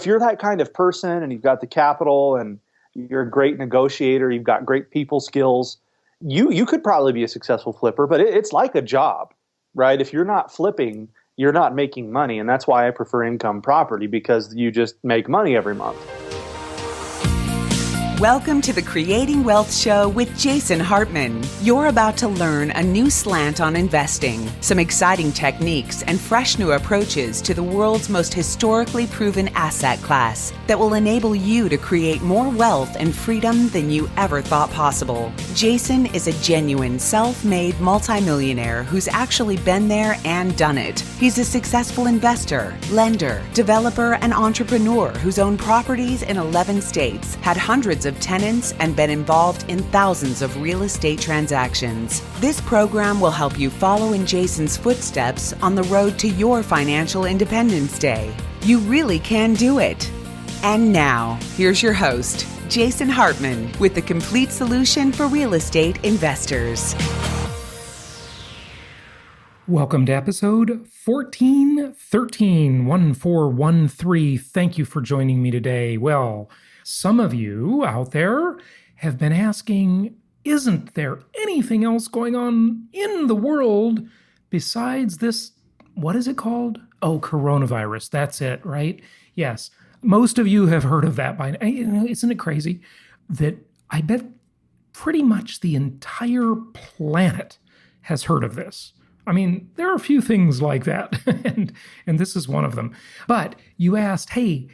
you're that kind of person and you've got the capital and you're a great negotiator, you've got great people skills, you could probably be a successful flipper, but it's like a job, right? If you're not flipping, you're not making money. And that's why I prefer income property, because you just make money every month. Welcome to the Creating Wealth Show with Jason Hartman. You're about to learn a new slant on investing, some exciting techniques, and fresh new approaches to the world's most historically proven asset class that will enable you to create more wealth and freedom than you ever thought possible. Jason is a genuine self-made multimillionaire who's actually been there and done it. He's a successful investor, lender, developer, and entrepreneur who's owned properties in 11 states, had hundreds of tenants, and been involved in thousands of real estate transactions. This program will help you follow in Jason's footsteps on the road to your financial independence day. You really can do it. And now, here's your host, Jason Hartman, with the complete solution for real estate investors. Welcome to episode 1413. Thank you for joining me today. Well, some of you out there have been asking, isn't there anything else going on in the world besides this, what is it called? Oh, coronavirus. That's it, right? Yes. Most of you have heard of that by now. Isn't it crazy that I bet pretty much the entire planet has heard of this? I mean, there are a few things like that, and this is one of them. But you asked, hey,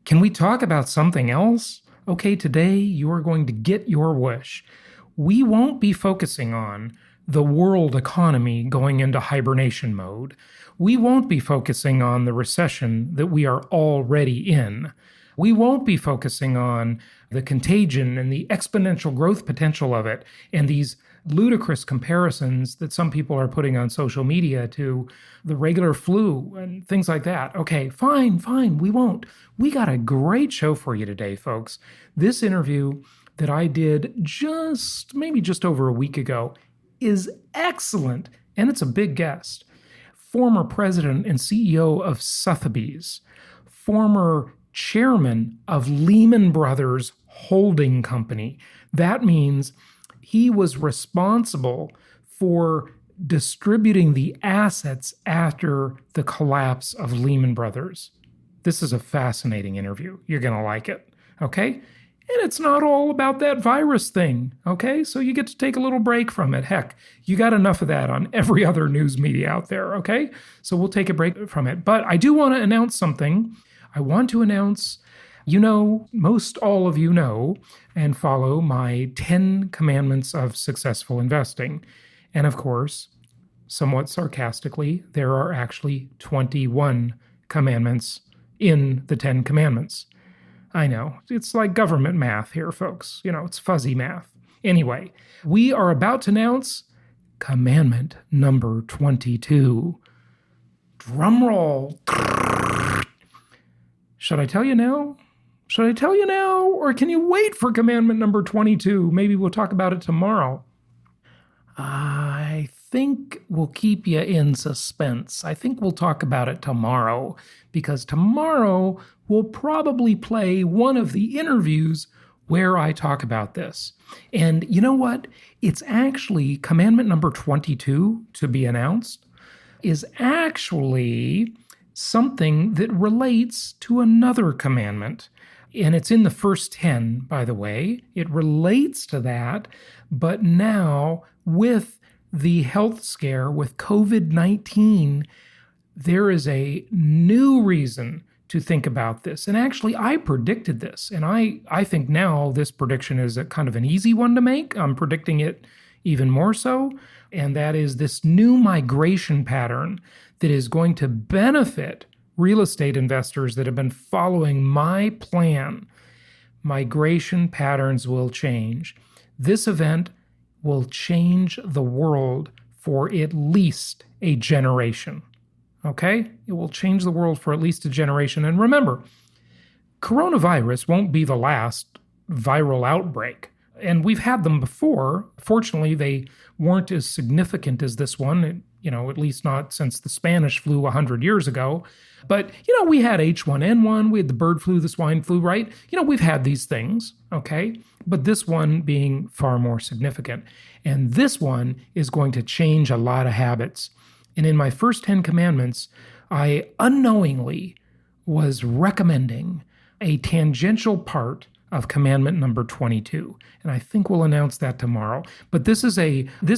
can we talk about something else? Okay, today you are going to get your wish. We won't be focusing on the world economy going into hibernation mode. We won't be focusing on the recession that we are already in. We won't be focusing on the contagion and the exponential growth potential of it and these ludicrous comparisons that some people are putting on social media to the regular flu and things like that. Okay, fine, we won't. We got a great show for you today, folks. This interview that I did just over a week ago is excellent, and it's a big guest. Former president and CEO of Sotheby's, former chairman of Lehman Brothers Holding Company. That means he was responsible for distributing the assets after the collapse of Lehman Brothers. This is a fascinating interview. You're going to like it, okay? And it's not all about that virus thing, okay? So you get to take a little break from it. Heck, you got enough of that on every other news media out there, okay? So we'll take a break from it. But I do want to announce something. I want to announce, most all of you know and follow my 10 Commandments of Successful Investing. And of course, somewhat sarcastically, there are actually 21 commandments in the 10 Commandments. I know, it's like government math here, folks. It's fuzzy math. Anyway, we are about to announce Commandment number 22. Drum roll. Should I tell you now? Or can you wait for Commandment number 22? Maybe we'll talk about it tomorrow. I think we'll keep you in suspense. I think we'll talk about it tomorrow, because tomorrow we'll probably play one of the interviews where I talk about this. And you know what? It's actually Commandment number 22 to be announced is actually something that relates to another commandment. And it's in the first 10, by the way. It relates to that, but now with the health scare, with COVID-19, there is a new reason to think about this. And actually, I predicted this, and I think now this prediction is a kind of an easy one to make. I'm predicting it even more so, and that is this new migration pattern that is going to benefit real estate investors that have been following my plan. Migration patterns will change. This event will change the world for at least a generation. Okay? It will change the world for at least a generation. And remember, coronavirus won't be the last viral outbreak. And we've had them before. Fortunately, they weren't as significant as this one. It at least not since the Spanish flu 100 years ago. But, we had H1N1, we had the bird flu, the swine flu, right? We've had these things, okay? But this one being far more significant. And this one is going to change a lot of habits. And in my first 10 commandments, I unknowingly was recommending a tangential part of commandment number 22. And I think we'll announce that tomorrow. But this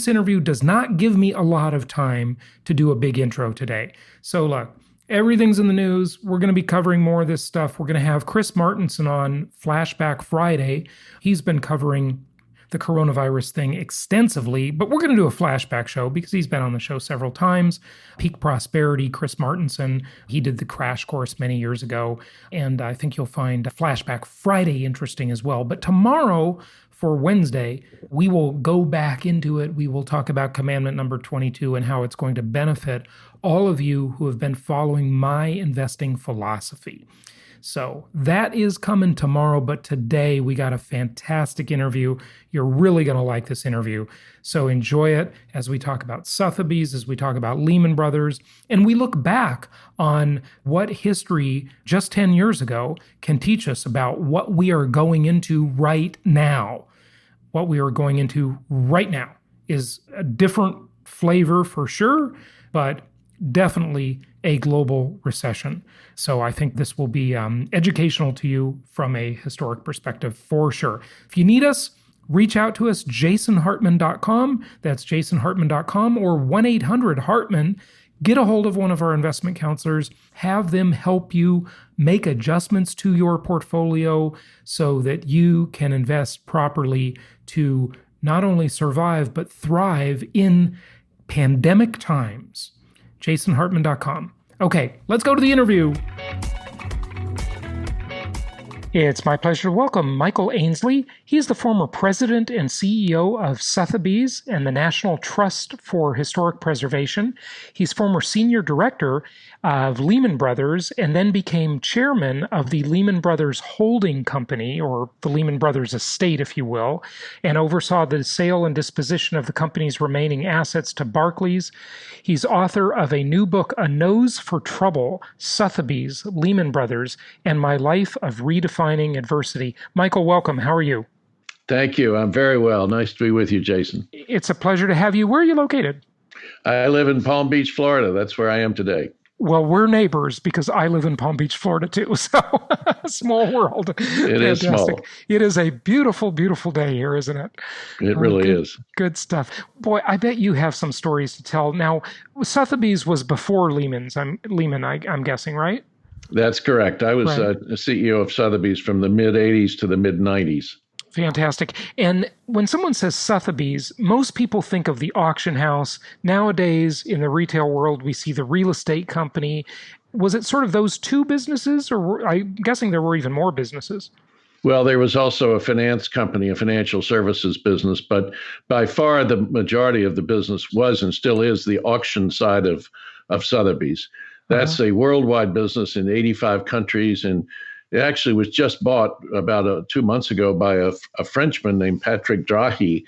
interview does not give me a lot of time to do a big intro today. So look, everything's in the news. We're going to be covering more of this stuff. We're going to have Chris Martenson on Flashback Friday. He's been covering the coronavirus thing extensively, but we're going to do a flashback show because he's been on the show several times. Peak Prosperity, Chris Martenson, he did the crash course many years ago, and I think you'll find Flashback Friday interesting as well. But tomorrow, for Wednesday, we will go back into it. We will talk about commandment number 22 and how it's going to benefit all of you who have been following my investing philosophy. So that is coming tomorrow, but today we got a fantastic interview. You're really going to like this interview. So enjoy it as we talk about Sotheby's, as we talk about Lehman Brothers, and we look back on what history just 10 years ago can teach us about what we are going into right now. What we are going into right now is a different flavor for sure, but definitely a global recession. So I think this will be educational to you from a historic perspective for sure. If you need us, reach out to us, jasonhartman.com. That's jasonhartman.com or 1-800-HARTMAN. Get a hold of one of our investment counselors. Have them help you make adjustments to your portfolio so that you can invest properly to not only survive, but thrive in pandemic times. jasonhartman.com. Okay, let's go to the interview. It's my pleasure to welcome Michael Ainslie. He is the former president and CEO of Sotheby's and the National Trust for Historic Preservation. He's former senior director of Lehman Brothers and then became chairman of the Lehman Brothers Holding Company, or the Lehman Brothers estate, if you will, and oversaw the sale and disposition of the company's remaining assets to Barclays. He's author of a new book, A Nose for Trouble, Sotheby's, Lehman Brothers, and My Life of Redefining Adversity. Michael, welcome. How are you? Thank you. I'm very well. Nice to be with you, Jason. It's a pleasure to have you. Where are you located? I live in Palm Beach, Florida. That's where I am today. Well, we're neighbors because I live in Palm Beach, Florida, too. So, small world. It is small. It is a beautiful, beautiful day here, isn't it? It really is. Good stuff. Boy, I bet you have some stories to tell. Now, Sotheby's was before Lehman's. I'm guessing, right? That's correct. I was right. a CEO of Sotheby's from the mid-'80s to the mid-'90s. Fantastic. And when someone says Sotheby's, most people think of the auction house. Nowadays, in the retail world, we see the real estate company. Was it sort of those two businesses, or I'm guessing there were even more businesses? Well, there was also a finance company, a financial services business, but by far the majority of the business was and still is the auction side of Sotheby's. That's a worldwide business in 85 countries, and it actually was just bought about 2 months ago by a Frenchman named Patrick Drahi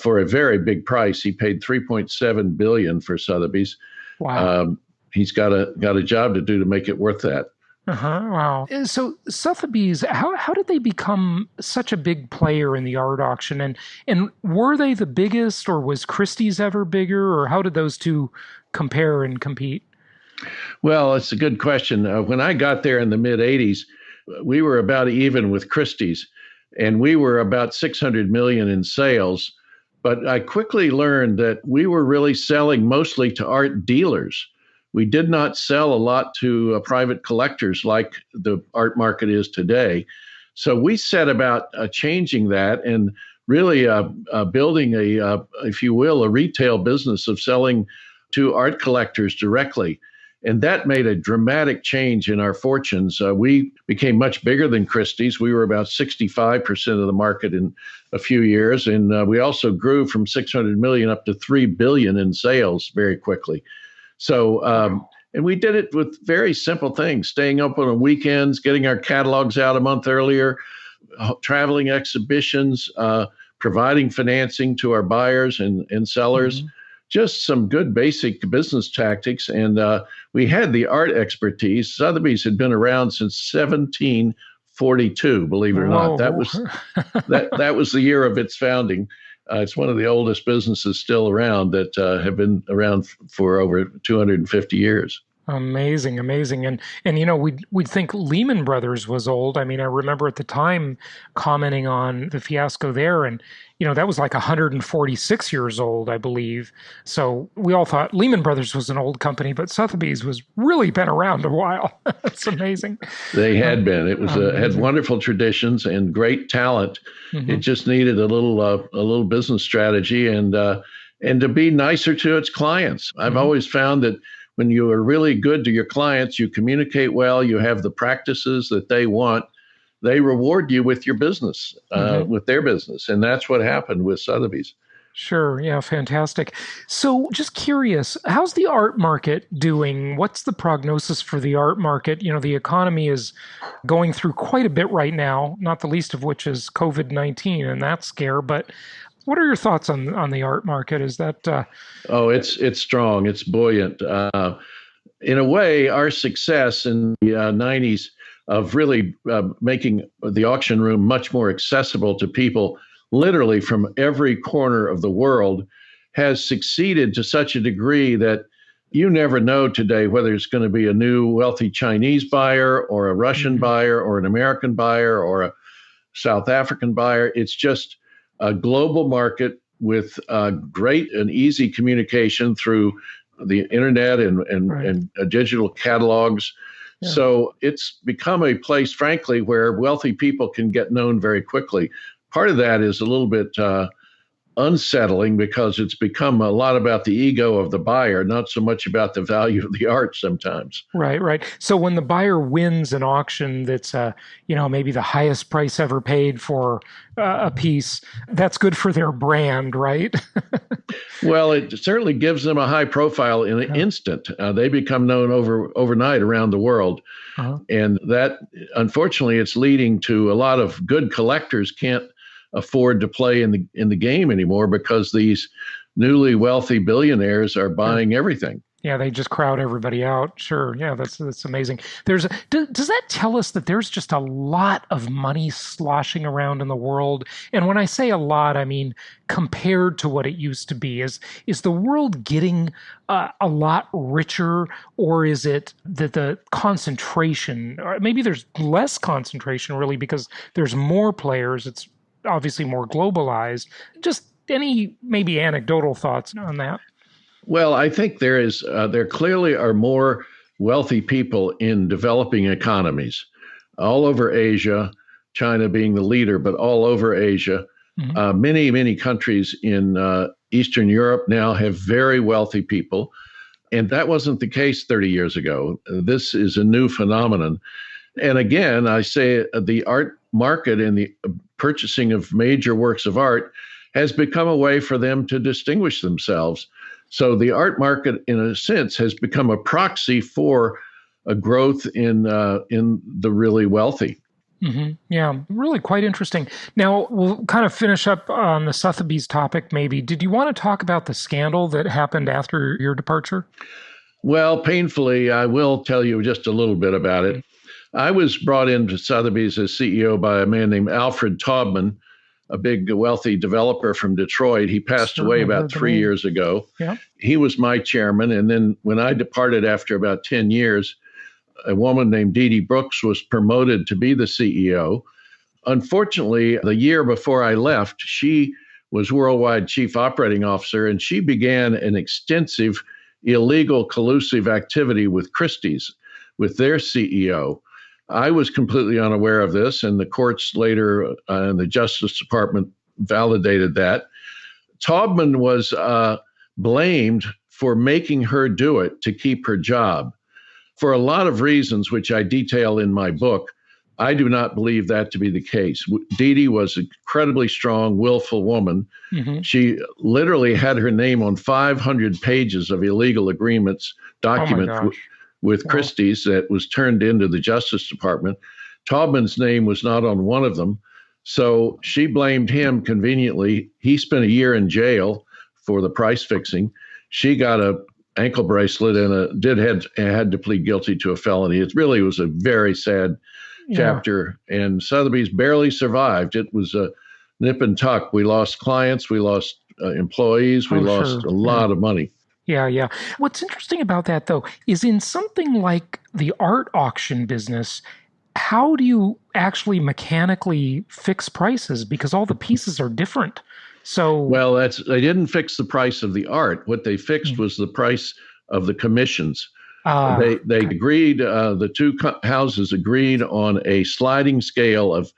for a very big price. He paid $3.7 billion for Sotheby's. Wow. He's got a job to do to make it worth that. Wow. So Sotheby's, how did they become such a big player in the art auction? And were they the biggest, or was Christie's ever bigger, or how did those two compare and compete? Well, it's a good question. When I got there in the mid-'80s, we were about even with Christie's, and we were about $600 million in sales. But I quickly learned that we were really selling mostly to art dealers. We did not sell a lot to private collectors like the art market is today. So we set about changing that and really building if you will, a retail business of selling to art collectors directly. And that made a dramatic change in our fortunes. We became much bigger than Christie's. We were about 65% of the market in a few years. And we also grew from $600 million up to $3 billion in sales very quickly. So, and we did it with very simple things, staying open on weekends, getting our catalogs out a month earlier, traveling exhibitions, providing financing to our buyers and sellers. Mm-hmm. just some good basic business tactics. And we had the art expertise. Sotheby's had been around since 1742, believe it or not. That was that was the year of its founding. It's one of the oldest businesses still around that have been around for over 250 years. Amazing. And we'd think Lehman Brothers was old. I mean, I remember at the time commenting on the fiasco there, and that was like 146 years old, I believe. So we all thought Lehman Brothers was an old company, but Sotheby's was really been around a while. It's amazing. They had been. It was had wonderful traditions and great talent. Mm-hmm. It just needed a little business strategy and to be nicer to its clients. I've always found that when you are really good to your clients, you communicate well, you have the practices that they want, they reward you with your business, with their business. And that's what happened with Sotheby's. Sure. Yeah. Fantastic. So just curious, how's the art market doing? What's the prognosis for the art market? The economy is going through quite a bit right now, not the least of which is COVID-19 and that scare. But what are your thoughts on the art market? Is that it's strong. It's buoyant. In a way, our success in the 90s of really making the auction room much more accessible to people literally from every corner of the world has succeeded to such a degree that you never know today whether it's going to be a new wealthy Chinese buyer or a Russian buyer or an American buyer or a South African buyer. It's just a global market with great and easy communication through the internet and digital catalogs. Yeah. So it's become a place, frankly, where wealthy people can get known very quickly. Part of that is a little bit unsettling because it's become a lot about the ego of the buyer, not so much about the value of the art sometimes. Right. So when the buyer wins an auction that's, maybe the highest price ever paid for a piece, that's good for their brand, right? Well, it certainly gives them a high profile in an instant. They become known overnight around the world. And that, unfortunately, it's leading to a lot of good collectors can't afford to play in the game anymore because these newly wealthy billionaires are buying everything. Yeah, they just crowd everybody out. Sure. Yeah, that's amazing. Does that tell us that there's just a lot of money sloshing around in the world? And when I say a lot, I mean compared to what it used to be. Is the world getting a lot richer, or is it that the concentration, or maybe there's less concentration really because there's more players? It's obviously more globalized. Just any maybe anecdotal thoughts on that? Well, I think there clearly are more wealthy people in developing economies all over Asia, China being the leader, but all over Asia. Many, many countries in Eastern Europe now have very wealthy people. And that wasn't the case 30 years ago. This is a new phenomenon. And again, I say the art market and the purchasing of major works of art has become a way for them to distinguish themselves. So the art market, in a sense, has become a proxy for a growth in the really wealthy. Yeah, really quite interesting. Now, we'll kind of finish up on the Sotheby's topic, maybe. Did you want to talk about the scandal that happened after your departure? Well, painfully, I will tell you just a little bit about it. I was brought into Sotheby's as CEO by a man named Alfred Taubman, a big wealthy developer from Detroit. He passed away about 3 years ago. Yeah. He was my chairman. And then when I departed after about 10 years, a woman named Dee Dee Brooks was promoted to be the CEO. Unfortunately, the year before I left, she was worldwide chief operating officer, and she began an extensive illegal collusive activity with Christie's, with their CEO. I was completely unaware of this, and the courts later and the Justice Department validated that. Taubman was blamed for making her do it to keep her job. For a lot of reasons, which I detail in my book, I do not believe that to be the case. Dee Dee was an incredibly strong, willful woman. She literally had her name on 500 pages of illegal agreements, documents with Christie's that was turned into the Justice Department. Taubman's name was not on one of them. So she blamed him conveniently. He spent a year in jail for the price fixing. She got a ankle bracelet and had to plead guilty to a felony. It really was a very sad chapter, and Sotheby's barely survived. It was a nip and tuck. We lost clients, we lost employees, we lost a lot of money. Yeah. What's interesting about that, though, is in something like the art auction business, how do you actually mechanically fix prices? Because all the pieces are different. So, well, they didn't fix the price of the art. What they fixed was the price of the commissions. They agreed. The two houses agreed on a sliding scale of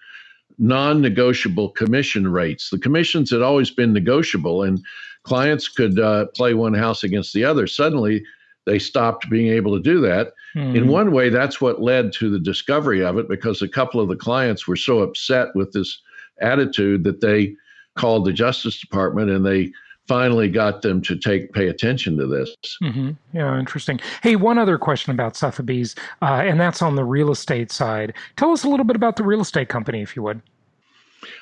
non-negotiable commission rates. The commissions had always been negotiable, and clients could play one house against the other. Suddenly, they stopped being able to do that. In one way, that's what led to the discovery of it, because a couple of the clients were so upset with this attitude that they called the Justice Department, and they finally got them to pay attention to this. Mm-hmm. Yeah, interesting. Hey, one other question about Sotheby's, and that's on the real estate side. Tell us a little bit about the real estate company, if you would.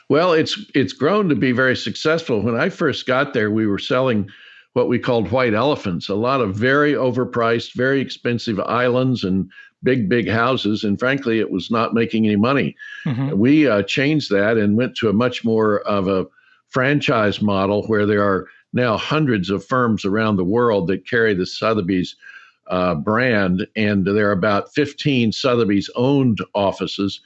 Well, it's grown to be very successful. When I first got there, we were selling what we called white elephants, a lot of very overpriced, very expensive islands and big houses. And frankly, it was not making any money. Mm-hmm. We changed that and went to a much more of a franchise model where there are now hundreds of firms around the world that carry the Sotheby's brand. And there are about 15 Sotheby's owned offices.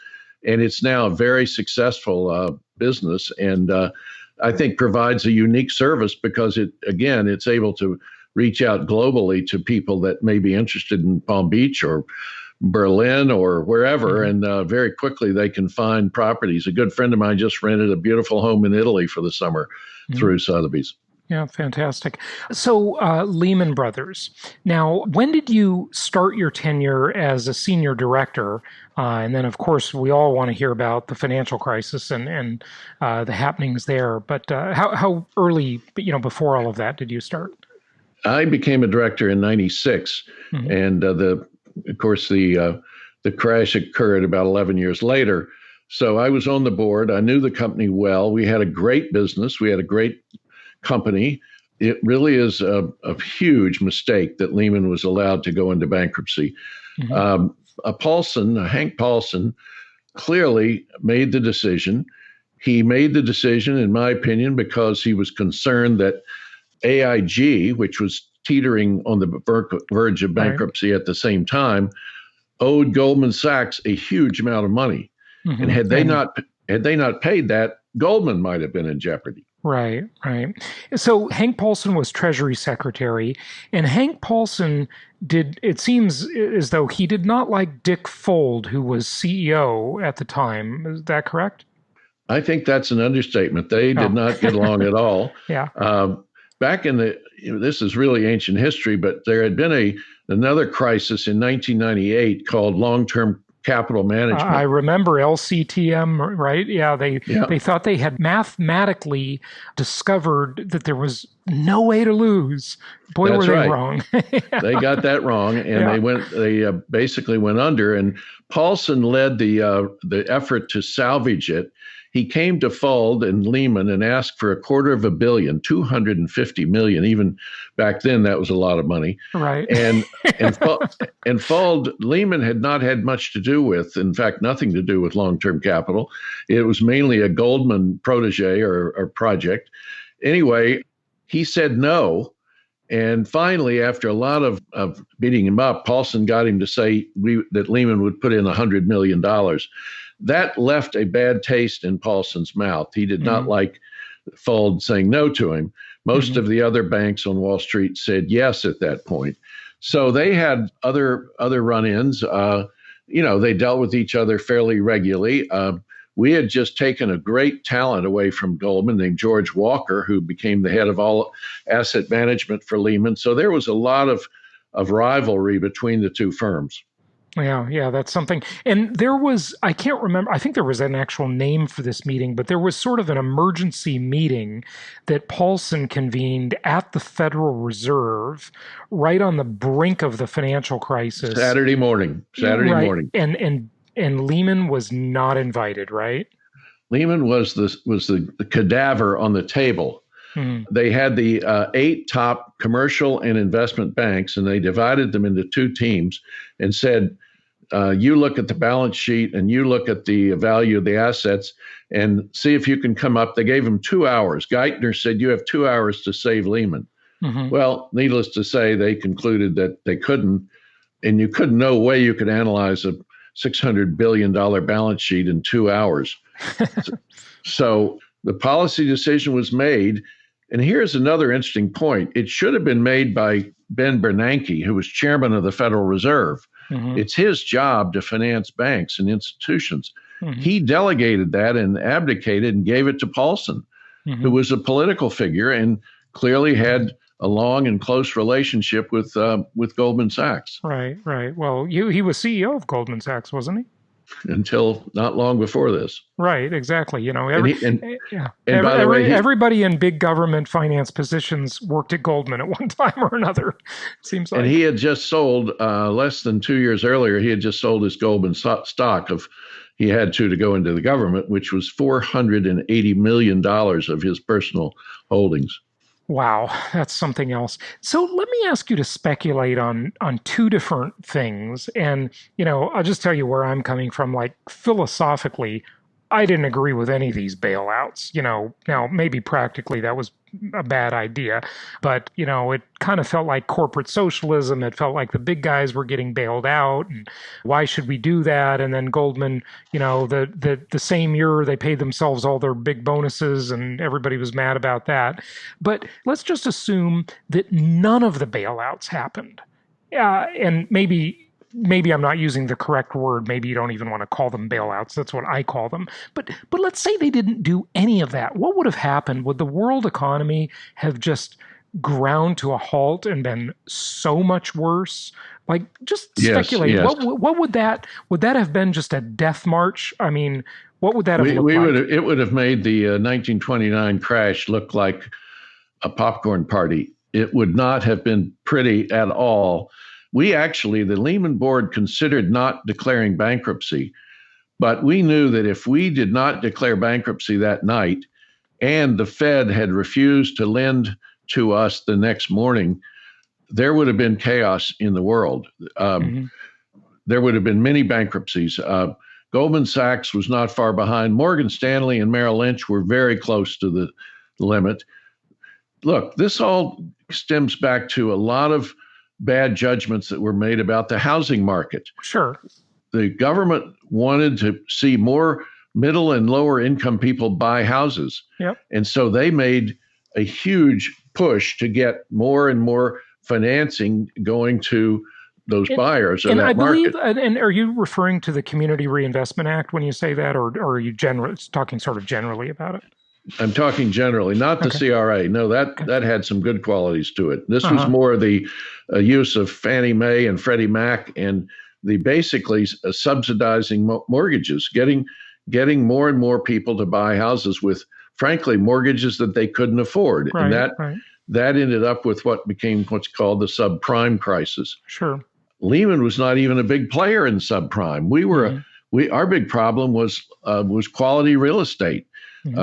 And it's now a very successful business, and I think provides a unique service because it's able to reach out globally to people that may be interested in Palm Beach or Berlin or wherever, and very quickly they can find properties. A good friend of mine just rented a beautiful home in Italy for the summer through Sotheby's. Yeah, fantastic. So Lehman Brothers. Now, when did you start your tenure as a senior director? And then, of course, we all want to hear about the financial crisis and the happenings there. But how early, before all of that, did you start? I became a director in '96, and of course, the crash occurred about 11 years later. So I was on the board. I knew the company well. We had a great business. We had a great company. It really is a huge mistake that Lehman was allowed to go into bankruptcy. Hank Paulson, clearly made the decision. He made the decision, in my opinion, because he was concerned that AIG, which was teetering on the verge of bankruptcy at the same time, owed Goldman Sachs a huge amount of money. And had they not paid that, Goldman might have been in jeopardy. Right. So Hank Paulson was Treasury Secretary, and Hank Paulson it seems as though he did not like Dick Fuld, who was CEO at the time. Is that correct? I think that's an understatement. They did not get along at all. Yeah. Back in this is really ancient history, but there had been another crisis in 1998 called long-term capital management. I remember LCTM, right? Yeah, they thought they had mathematically discovered that there was no way to lose. Boy, That's were they right. wrong. They got that wrong, and they basically went under. And Paulson led the effort to salvage it. He came to Fuld and Lehman and asked for $250 million, $250 million. Even back then, that was a lot of money. Right. And Fuld, Lehman had not had much to do with, in fact, nothing to do with long-term capital. It was mainly a Goldman protege or project. Anyway, he said no. And finally, after a lot of beating him up, Paulson got him to say that Lehman would put in $100 million. That left a bad taste in Paulson's mouth. He did not like Fuld saying no to him. Most of the other banks on Wall Street said yes at that point. So they had other run-ins. They dealt with each other fairly regularly. We had just taken a great talent away from Goldman named George Walker, who became the head of all asset management for Lehman. So there was a lot of rivalry between the two firms. Yeah, that's something. And there was, I can't remember, I think there was an actual name for this meeting, but there was sort of an emergency meeting that Paulson convened at the Federal Reserve right on the brink of the financial crisis. Saturday morning. And Lehman was not invited, right? Lehman was the cadaver on the table. They had the 8 top commercial and investment banks, and they divided them into 2 teams and said, you look at the balance sheet and you look at the value of the assets and see if you can come up. They gave them 2 hours. Geithner said, you have 2 hours to save Lehman. Well, needless to say, they concluded that they couldn't, and you couldn't, no way you could analyze a $600 billion balance sheet in 2 hours. So the policy decision was made. And here's another interesting point. It should have been made by Ben Bernanke, who was chairman of the Federal Reserve. It's his job to finance banks and institutions. He delegated that and abdicated and gave it to Paulson, who was a political figure and clearly had a long and close relationship with Goldman Sachs. Right. Well, he was CEO of Goldman Sachs, wasn't he? Until not long before this. Right, exactly. By the way, everybody in big government finance positions worked at Goldman at one time or another. It seems like. And he had just sold, less than 2 years earlier, he had just sold his Goldman stock he had to go into the government, which was $480 million of his personal holdings. Wow, that's something else. So let me ask you to speculate on 2 different things. And, I'll just tell you where I'm coming from. Like, philosophically, I didn't agree with any of these bailouts. Now maybe practically that was a bad idea, but it kind of felt like corporate socialism. It felt like the big guys were getting bailed out, and why should we do that? And then Goldman, the same year they paid themselves all their big bonuses, and everybody was mad about that. But let's just assume that none of the bailouts happened, and maybe I'm not using the correct word. Maybe you don't even want to call them bailouts. That's what I call them. But let's say they didn't do any of that. What would have happened? Would the world economy have just ground to a halt and been so much worse? Like, just speculate. Yes. What would that have been? Just a death march? I mean, what would that have looked like? It would have made the 1929 crash look like a popcorn party. It would not have been pretty at all. The Lehman board considered not declaring bankruptcy, but we knew that if we did not declare bankruptcy that night and the Fed had refused to lend to us the next morning, there would have been chaos in the world. There would have been many bankruptcies. Goldman Sachs was not far behind. Morgan Stanley and Merrill Lynch were very close to the limit. Look, this all stems back to a lot of bad judgments that were made about the housing market. Sure. The government wanted to see more middle and lower income people buy houses. Yep. And so they made a huge push to get more and more financing going to those buyers of that market. And are you referring to the Community Reinvestment Act when you say that, or are you talking sort of generally about it? I'm talking generally, not the CRA. No, that had some good qualities to it. This was more the use of Fannie Mae and Freddie Mac and the basically subsidizing mortgages, getting more and more people to buy houses with, frankly, mortgages that they couldn't afford. Right, and that ended up with what became what's called the subprime crisis. Sure. Lehman was not even a big player in subprime. Our big problem was quality real estate.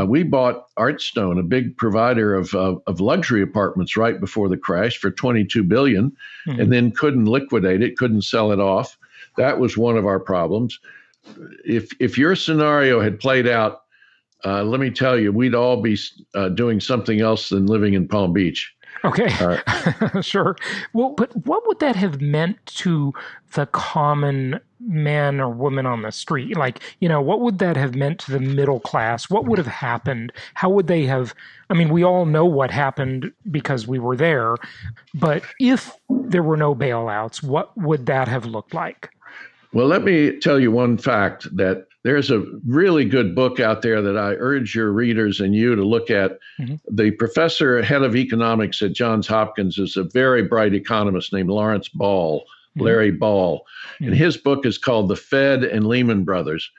We bought Artstone, a big provider of luxury apartments, right before the crash for $22 billion, and then couldn't liquidate it, couldn't sell it off. That was one of our problems. If your scenario had played out, let me tell you, we'd all be doing something else than living in Palm Beach. Okay, sure. Well, but what would that have meant to the common man or woman on the street? Like, what would that have meant to the middle class? What would have happened? How would they have? I mean, we all know what happened because we were there. But if there were no bailouts, what would that have looked like? Well, let me tell you one fact, that there's a really good book out there that I urge your readers and you to look at. The professor, head of economics at Johns Hopkins, is a very bright economist named Lawrence Ball, Larry Ball. And his book is called The Fed and Lehman Brothers.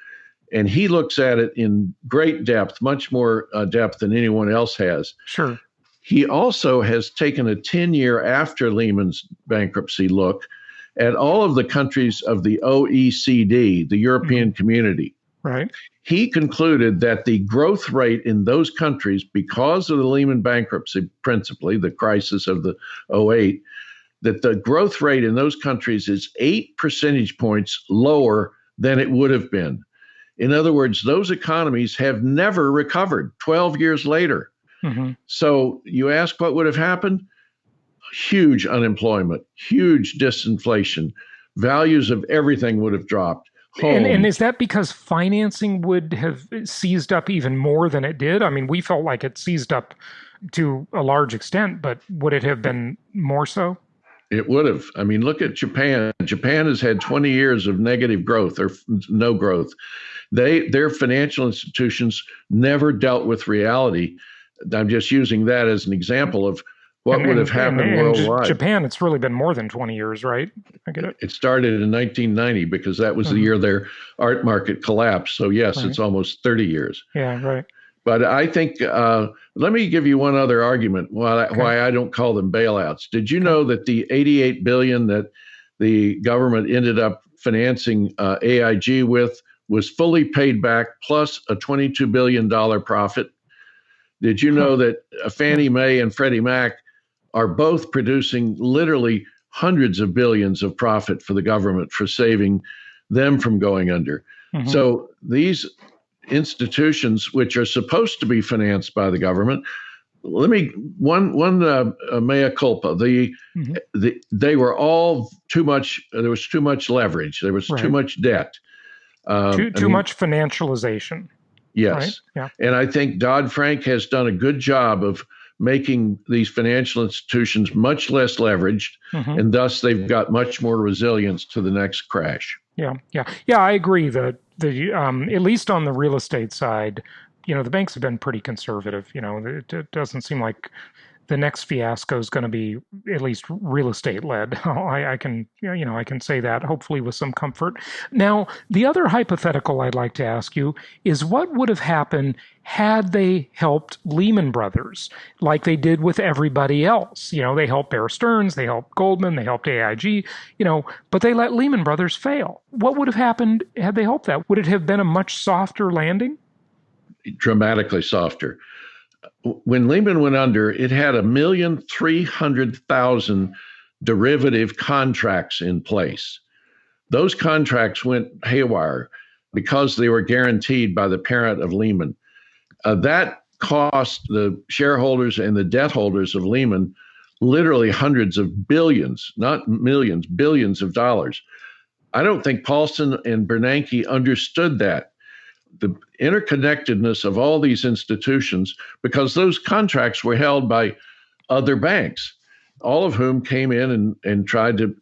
And he looks at it in great depth, much more depth than anyone else has. Sure. He also has taken a 10-year after Lehman's bankruptcy look at all of the countries of the OECD, the European Community. Right. He concluded that the growth rate in those countries, because of the Lehman bankruptcy, principally the crisis of the '08, that the growth rate in those countries is 8 percentage points lower than it would have been. In other words, those economies have never recovered 12 years later. Mm-hmm. So you ask what would have happened? Huge unemployment, huge disinflation, values of everything would have dropped. And is that because financing would have seized up even more than it did? I mean, we felt like it seized up to a large extent, but would it have been more so? It would have. I mean, look at Japan. Japan has had 20 years of negative growth or no growth. Their financial institutions never dealt with reality. I'm just using that as an example of what would have happened worldwide. Japan, it's really been more than 20 years, right? I get it. It started in 1990 because that was the year their art market collapsed. So yes, It's almost 30 years. Yeah, right. But I think, let me give you one other argument why I don't call them bailouts. Did you know that the $88 billion that the government ended up financing AIG with was fully paid back plus a $22 billion profit? Did you know that Fannie Mae and Freddie Mac are both producing literally hundreds of billions of profit for the government for saving them from going under? Mm-hmm. So these institutions, which are supposed to be financed by the government, mea culpa. They were all too much. There was too much leverage. There was too much debt. Too much financialization. Yes. Right? Yeah. And I think Dodd-Frank has done a good job of making these financial institutions much less leveraged, and thus they've got much more resilience to the next crash. Yeah. I agree that at least on the real estate side, the banks have been pretty conservative. It doesn't seem like the next fiasco is going to be at least real estate led. I can say that hopefully with some comfort. Now, the other hypothetical I'd like to ask you is what would have happened had they helped Lehman Brothers like they did with everybody else? They helped Bear Stearns, they helped Goldman, they helped AIG, but they let Lehman Brothers fail. What would have happened had they helped that? Would it have been a much softer landing? Dramatically softer. When Lehman went under, it had 1,300,000 derivative contracts in place. Those contracts went haywire because they were guaranteed by the parent of Lehman. That cost the shareholders and the debt holders of Lehman literally hundreds of billions, not millions, billions of dollars. I don't think Paulson and Bernanke understood that. The interconnectedness of all these institutions, because those contracts were held by other banks, all of whom came in and tried to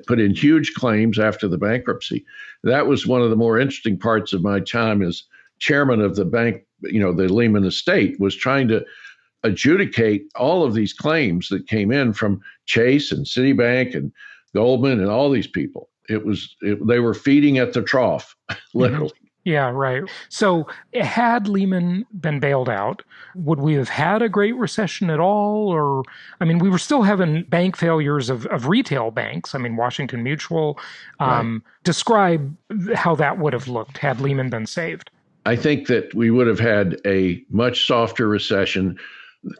put in huge claims after the bankruptcy. That was one of the more interesting parts of my time as chairman of the bank, the Lehman estate, was trying to adjudicate all of these claims that came in from Chase and Citibank and Goldman and all these people. They were feeding at the trough, literally. Yeah, right. So had Lehman been bailed out, would we have had a Great Recession at all? Or, we were still having bank failures of retail banks. Washington Mutual. Describe how that would have looked had Lehman been saved. I think that we would have had a much softer recession.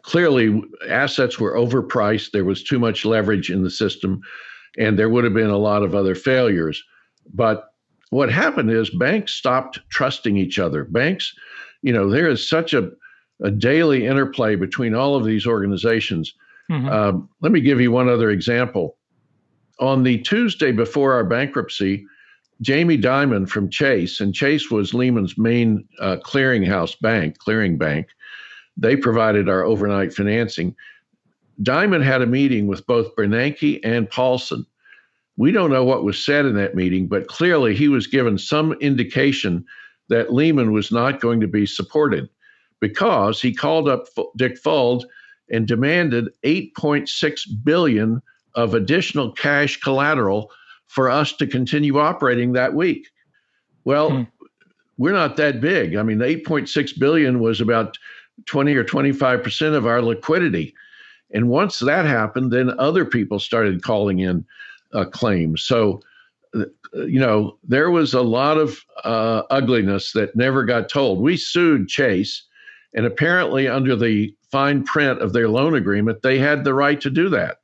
Clearly, assets were overpriced. There was too much leverage in the system, and there would have been a lot of other failures. But what happened is banks stopped trusting each other. Banks, there is such a daily interplay between all of these organizations. Let me give you one other example. On the Tuesday before our bankruptcy, Jamie Dimon from Chase, and Chase was Lehman's main clearing bank. They provided our overnight financing. Dimon had a meeting with both Bernanke and Paulson. We don't know what was said in that meeting, but clearly he was given some indication that Lehman was not going to be supported, because he called up Dick Fuld and demanded $8.6 billion of additional cash collateral for us to continue operating that week. Well, we're not that big. The $8.6 billion was about 20 or 25% of our liquidity. And once that happened, then other people started calling in claims. So there was a lot of ugliness that never got told. We sued Chase, and apparently under the fine print of their loan agreement, they had the right to do that.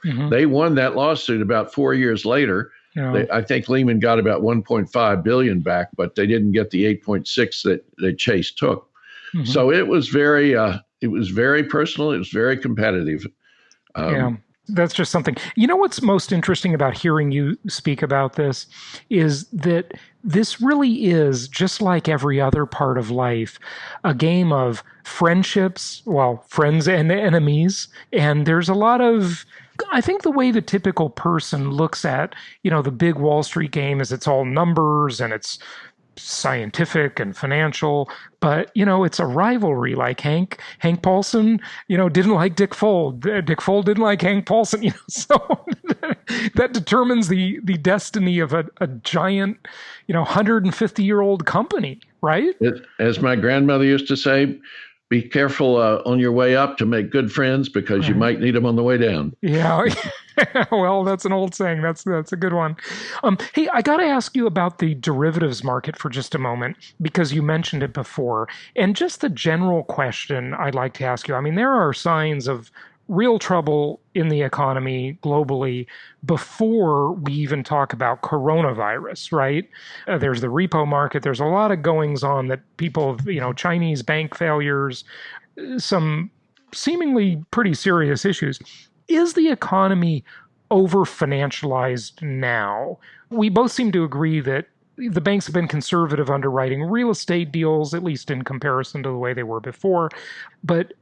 Mm-hmm. They won that lawsuit about 4 years later. Yeah. I think Lehman got about $1.5 billion back, but they didn't get the 8.6 that Chase took. Mm-hmm. So it was very personal. It was very competitive. Yeah. That's just something. You know what's most interesting about hearing you speak about this is that this really is, just like every other part of life, a game of friendships, well, friends and enemies. And there's a lot of, I think the way the typical person looks at, the big Wall Street game is it's all numbers and it's scientific and financial, but it's a rivalry. Like Hank Paulson, didn't like Dick Fuld. Dick Fuld didn't like Hank Paulson. So that determines the destiny of a giant, 150-year-old company, right? As my grandmother used to say, be careful on your way up to make good friends because you might need them on the way down. Yeah. Well, that's an old saying. That's a good one. Hey, I got to ask you about the derivatives market for just a moment, because you mentioned it before. And just the general question I'd like to ask you. I mean, there are signs of real trouble in the economy globally before we even talk about coronavirus, right? There's the repo market. There's a lot of goings on that people, Chinese bank failures, some seemingly pretty serious issues. Is the economy over-financialized now? We both seem to agree that the banks have been conservative underwriting real estate deals, at least in comparison to the way they were before. But,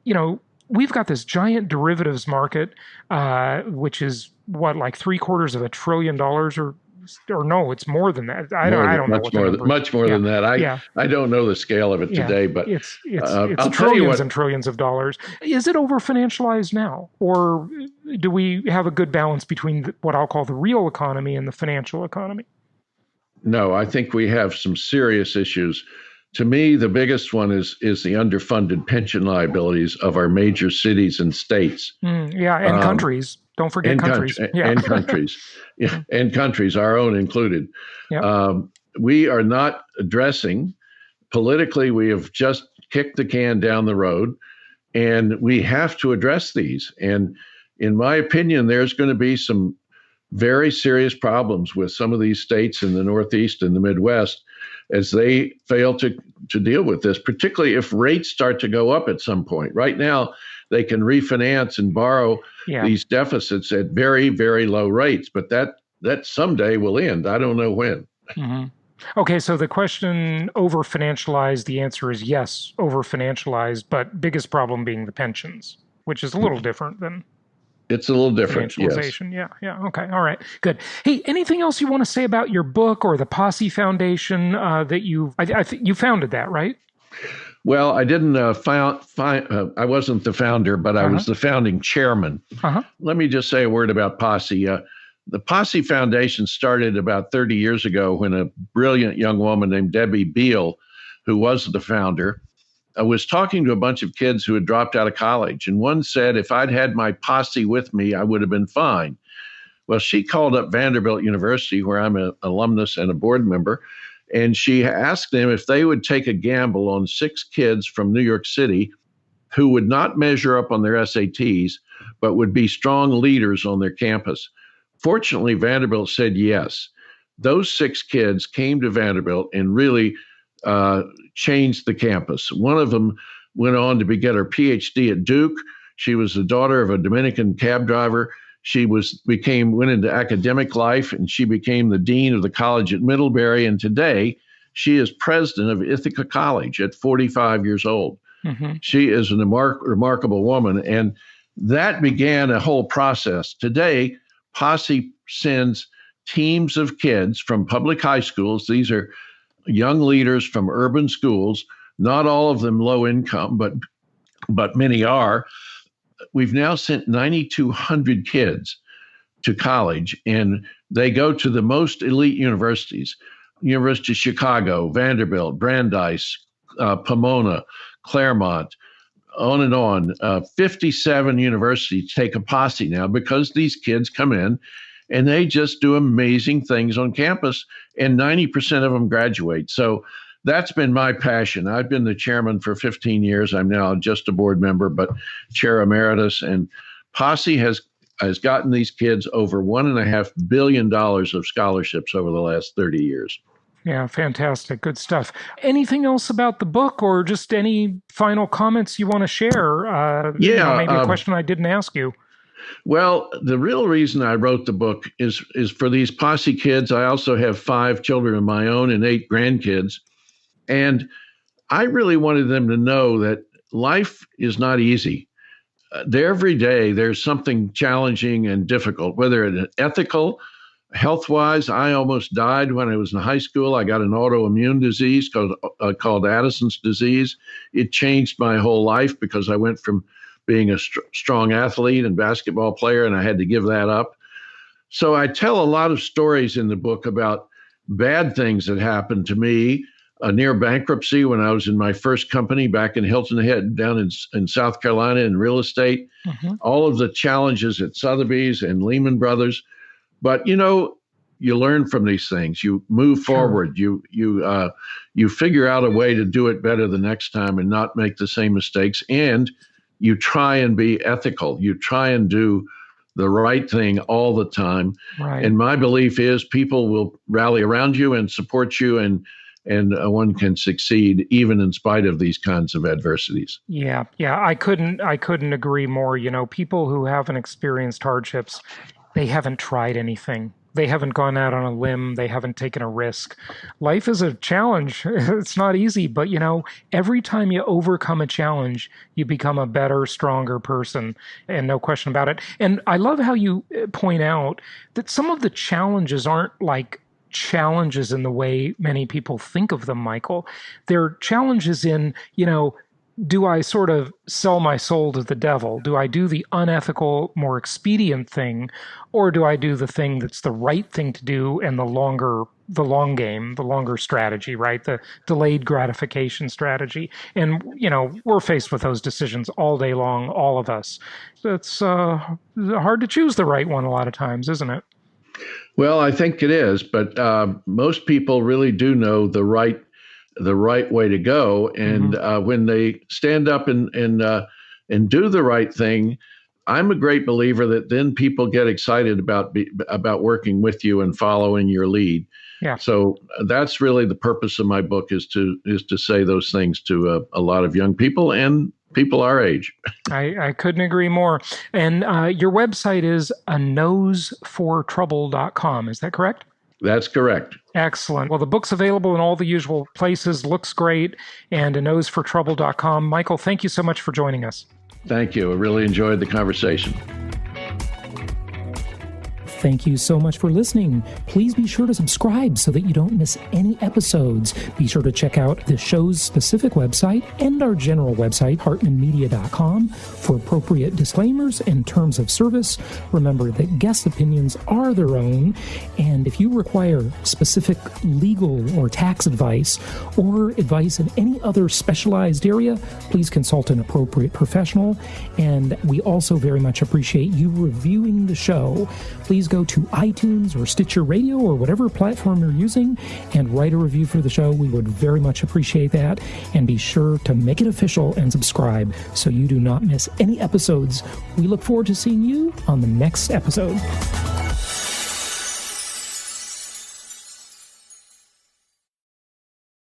we've got this giant derivatives market, which is like $750 billion, or no, it's more than that. I don't know. Much more than that. I don't know the scale of it today, but it's trillions and trillions of dollars. Is it over financialized now, or do we have a good balance between what I'll call the real economy and the financial economy? No, I think we have some serious issues. To me, the biggest one is the underfunded pension liabilities of our major cities and states. And countries. Don't forget countries. And countries. Yeah, and countries, our own included. Yep. We are not addressing, politically, we have just kicked the can down the road, and we have to address these. And in my opinion, there's going to be some very serious problems with some of these states in the Northeast and the Midwest as they fail to deal with this, particularly if rates start to go up at some point. Right now, they can refinance and borrow these deficits at very, very low rates, but that someday will end. I don't know when. Mm-hmm. Okay, so the question, over-financialized, the answer is yes, over-financialized, but biggest problem being the pensions, which is a little different than... It's a little different. Financialization. Yes. Yeah. Okay. All right. Good. Hey, anything else you want to say about your book or the Posse Foundation that I think you founded that, right? Well, I didn't I wasn't the founder, but I was the founding chairman. Let me just say a word about Posse. The Posse Foundation started about 30 years ago when a brilliant young woman named Debbie Beale, who was the founder, I was talking to a bunch of kids who had dropped out of college, and one said, if I'd had my posse with me, I would have been fine. Well, she called up Vanderbilt University, where I'm an alumnus and a board member, and she asked them if they would take a gamble on 6 kids from New York City who would not measure up on their SATs, but would be strong leaders on their campus. Fortunately, Vanderbilt said yes. Those 6 kids came to Vanderbilt and really changed the campus. One of them went on to get her PhD at Duke. She was the daughter of a Dominican cab driver. She went into academic life, and she became the dean of the college at Middlebury. And today, she is president of Ithaca College at 45 years old. Mm-hmm. She is a remarkable woman, and that began a whole process. Today, Posse sends teams of kids from public high schools. These are young leaders from urban schools, not all of them low income, but many are. We've now sent 9,200 kids to college, and they go to the most elite universities: University of Chicago, Vanderbilt, Brandeis, Pomona, Claremont, on and on. 57 universities take a Posse now because these kids come in and they just do amazing things on campus, and 90% of them graduate. So that's been my passion. I've been the chairman for 15 years. I'm now just a board member, but chair emeritus. And Posse has gotten these kids over $1.5 billion of scholarships over the last 30 years. Yeah, fantastic. Good stuff. Anything else about the book, or just any final comments you want to share? Maybe a question I didn't ask you. Well, the real reason I wrote the book is for these Posse kids. I also have 5 children of my own and 8 grandkids. And I really wanted them to know that life is not easy. Every day there's something challenging and difficult, whether it's ethical, health-wise. I almost died when I was in high school. I got an autoimmune disease called Addison's disease. It changed my whole life because I went from being a strong athlete and basketball player, and I had to give that up. So I tell a lot of stories in the book about bad things that happened to me, near bankruptcy when I was in my first company back in Hilton Head down in South Carolina in real estate, all of the challenges at Sotheby's and Lehman Brothers. But, you learn from these things. You move forward. You figure out a way to do it better the next time and not make the same mistakes. And you try and be ethical. You try and do the right thing all the time. Right. And my belief is people will rally around you and support you, and one can succeed even in spite of these kinds of adversities. Yeah. I couldn't agree more. People who haven't experienced hardships, they haven't tried anything. They haven't gone out on a limb. They haven't taken a risk. Life is a challenge. It's not easy, but every time you overcome a challenge, you become a better, stronger person, and no question about it. And I love how you point out that some of the challenges aren't like challenges in the way many people think of them, Michael. They're challenges in, do I sort of sell my soul to the devil? Do I do the unethical, more expedient thing, or do I do the thing that's the right thing to do and the long game, the longer strategy, right? The delayed gratification strategy. And, we're faced with those decisions all day long, all of us. It's hard to choose the right one a lot of times, isn't it? Well, I think it is, but most people really do know the right way to go. And when they stand up and do the right thing, I'm a great believer that then people get excited about working with you and following your lead. Yeah. So that's really the purpose of my book, is to say those things to a lot of young people and people our age. I couldn't agree more. And your website is anosefortrouble.com. Is that correct? That's correct. Excellent. Well, the book's available in all the usual places, looks great, and anosefortrouble.com. Michael, thank you so much for joining us. Thank you. I really enjoyed the conversation. Thank you so much for listening. Please be sure to subscribe so that you don't miss any episodes. Be sure to check out the show's specific website and our general website, hartmanmedia.com, for appropriate disclaimers and terms of service. Remember that guest opinions are their own, and if you require specific legal or tax advice or advice in any other specialized area, please consult an appropriate professional. And we also very much appreciate you reviewing the show. Please go to iTunes or Stitcher Radio or whatever platform you're using and write a review for the show. We would very much appreciate that. And be sure to make it official and subscribe so you do not miss any episodes. We look forward to seeing you on the next episode.